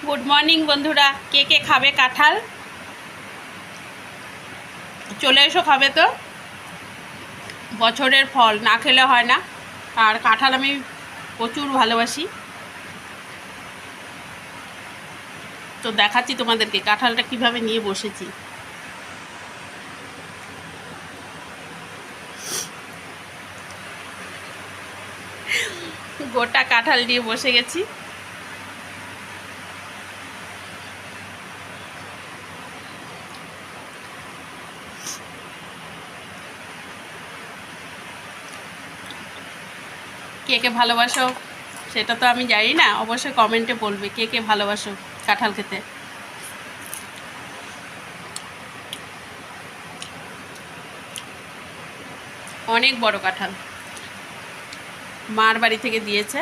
Good morning বন্ধুরা, কে কে খাবে কাঁঠাল? চলে এসো, খাবে তো। বছরের ফল না খেলে হয় না। আর কাঁঠাল আমি প্রচুর ভালোবাসি। তো দেখাচ্ছি তোমাদেরকে কাঁঠালটা কিভাবে নিয়ে বসেছি। গোটা কাঁঠাল নিয়ে বসে গেছি। কে কে ভালোবাসো সেটা তো আমি জানি না, অবশ্যই কমেন্টে বলবে কে কে ভালোবাসো কাঁঠাল খেতে। অনেক বড় কাঁঠাল, মার বাড়ি থেকে দিয়েছে।